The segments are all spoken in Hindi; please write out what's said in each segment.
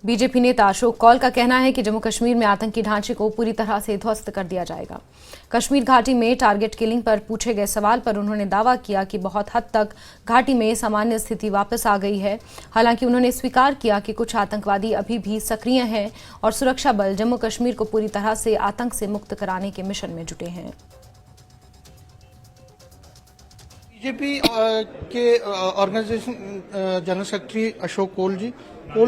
बीजेपी नेता अशोक कौल का कहना है कि जम्मू कश्मीर में आतंकी ढांचे को पूरी तरह से ध्वस्त कर दिया जाएगा। कश्मीर घाटी में टारगेट किलिंग पर पूछे गए सवाल पर उन्होंने दावा किया कि बहुत हद तक घाटी में सामान्य स्थिति वापस आ गई है। हालांकि उन्होंने स्वीकार किया कि कुछ आतंकवादी अभी भी सक्रिय हैं और सुरक्षा बल जम्मू कश्मीर को पूरी तरह से आतंक से मुक्त कराने के मिशन में जुटे हैं। बीजेपी के organisation general secretary Ashok Kaul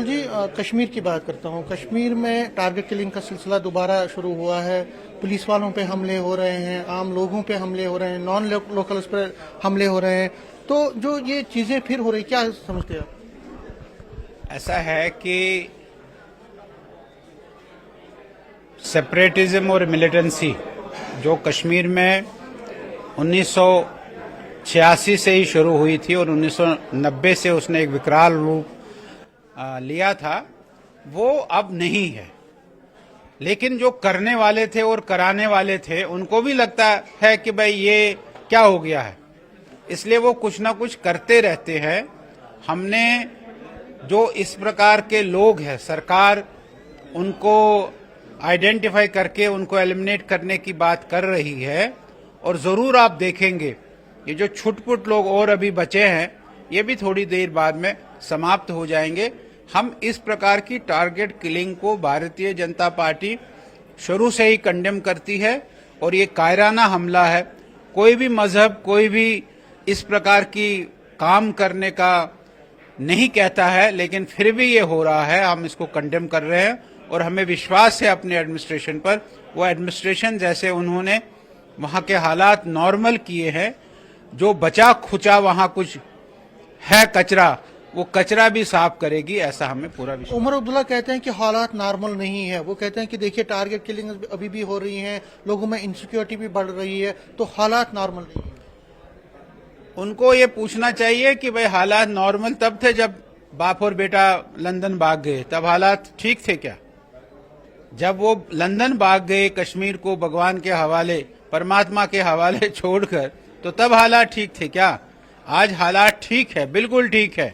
ji, Kashmir की बात करता हूँ। कश्मीर में टारगेट किलिंग का सिलसिला दोबारा शुरू हुआ है। पुलिस वालों पे हमले हो रहे हैं, आम लोगों पे हमले हो रहे हैं, नॉन लोकल्स पर हमले हो रहे हैं। तो जो ये चीजें फिर हो रही, क्या समझते हैं आप? ऐसा है कि सेपरेटिज्म और मिलिटेंसी जो कश्मीर में 1986 से ही शुरू हुई थी और 1990 से उसने एक विकराल रूप लिया था, वो अब नहीं है। लेकिन जो करने वाले थे और कराने वाले थे उनको भी लगता है कि भाई ये क्या हो गया है, इसलिए वो कुछ ना कुछ करते रहते हैं। हमने जो इस प्रकार के लोग हैं, सरकार उनको आइडेंटिफाई करके उनको एलिमिनेट करने की बात कर रही है। और जरूर आप देखेंगे ये जो छुटपुट लोग और अभी बचे हैं, ये भी थोड़ी देर बाद में समाप्त हो जाएंगे। हम इस प्रकार की टारगेट किलिंग को भारतीय जनता पार्टी शुरू से ही कंडेम करती है और ये कायराना हमला है। कोई भी मजहब, कोई भी इस प्रकार की काम करने का नहीं कहता है, लेकिन फिर भी ये हो रहा है। हम इसको कंडेम कर रहे हैं और हमें विश्वास है अपने एडमिनिस्ट्रेशन पर। वो एडमिनिस्ट्रेशन जैसे उन्होंने वहां के हालात नॉर्मल किए हैं, जो बचा खुचा वहां कुछ है कचरा, वो कचरा भी साफ करेगी, ऐसा हमें पूरा विश्वास। उमर अब्दुल्ला कहते हैं कि हालात नॉर्मल नहीं है। वो कहते हैं कि देखिए टारगेट किलिंग अभी भी हो रही है, लोगों में इनसिक्योरिटी भी बढ़ रही है, तो हालात नॉर्मल नहीं है। उनको ये पूछना चाहिए कि भाई हालात नॉर्मल तब थे जब बाप और बेटा लंदन भाग गए, तब हालात ठीक थे क्या? जब वो लंदन भाग गए कश्मीर को भगवान के हवाले, परमात्मा के हवाले छोड़कर, तो तब हालात ठीक थे क्या? आज हालात ठीक है, बिल्कुल ठीक है।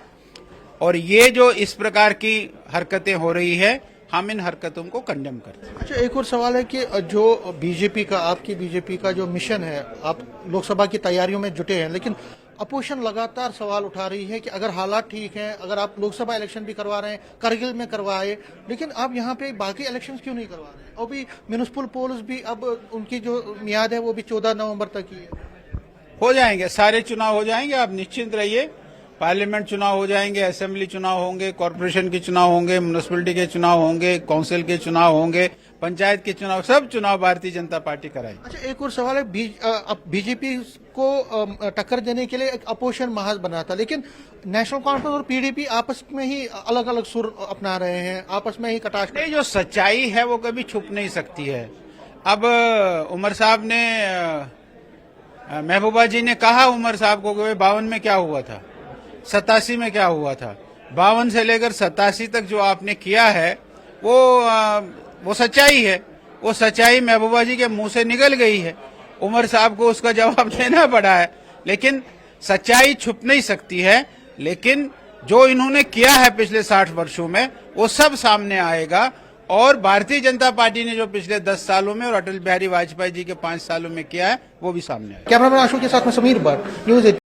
और ये जो इस प्रकार की हरकतें हो रही है, हम इन हरकतों को कंडेम करते हैं। अच्छा, एक और सवाल है कि जो बीजेपी का, आपकी बीजेपी का जो मिशन है, आप लोकसभा की तैयारियों में जुटे हैं, लेकिन अपोजिशन लगातार सवाल उठा रही है कि अगर हालात ठीक हैं, अगर आप लोकसभा इलेक्शन भी करवा रहे हैं, करगिल में करवाए, लेकिन आप यहाँ पे बाकी इलेक्शंस क्यों नहीं करवा रहे हैं? और भी म्यूनिसिपल पोल्स भी अब उनकी जो मियाद है वो भी 14 नवंबर तक ही है। हो जाएंगे, सारे चुनाव हो जाएंगे, आप निश्चिंत रहिए। पार्लियामेंट चुनाव हो जाएंगे, असेंबली चुनाव होंगे, कॉर्पोरेशन के चुनाव होंगे, म्युनिसिपैलिटी के चुनाव होंगे, काउंसिल के चुनाव होंगे, पंचायत के चुनाव, सब चुनाव भारतीय जनता पार्टी कराएगी। अच्छा, एक और सवाल है, बीजेपी को टक्कर देने के लिए एक अपोजिशन महाज बना था, लेकिन नेशनल कॉन्फ्रेंस और पीडीपी आपस में ही अलग अलग सुर अपना रहे हैं, आपस में ही कटाश। जो सच्चाई है वो कभी छुप नहीं सकती है। अब उमर साहब ने, महबूबा जी ने कहा उमर साहब को कि 52 में क्या हुआ था, 87 में क्या हुआ था। 52 से लेकर 87 तक जो आपने किया है वो सच्चाई है। वो सच्चाई महबूबा जी के मुंह से निकल गई है, उमर साहब को उसका जवाब देना पड़ा है। लेकिन सच्चाई छुप नहीं सकती है, लेकिन जो इन्होंने किया है पिछले 60 वर्षों में वो सब सामने आएगा। और भारतीय जनता पार्टी ने जो पिछले 10 सालों में और अटल बिहारी वाजपेयी जी के 5 सालों में किया है वो भी सामने आएगा। कैमरामैन अशोक के साथ में समीर भट्ट, न्यूज़ 18।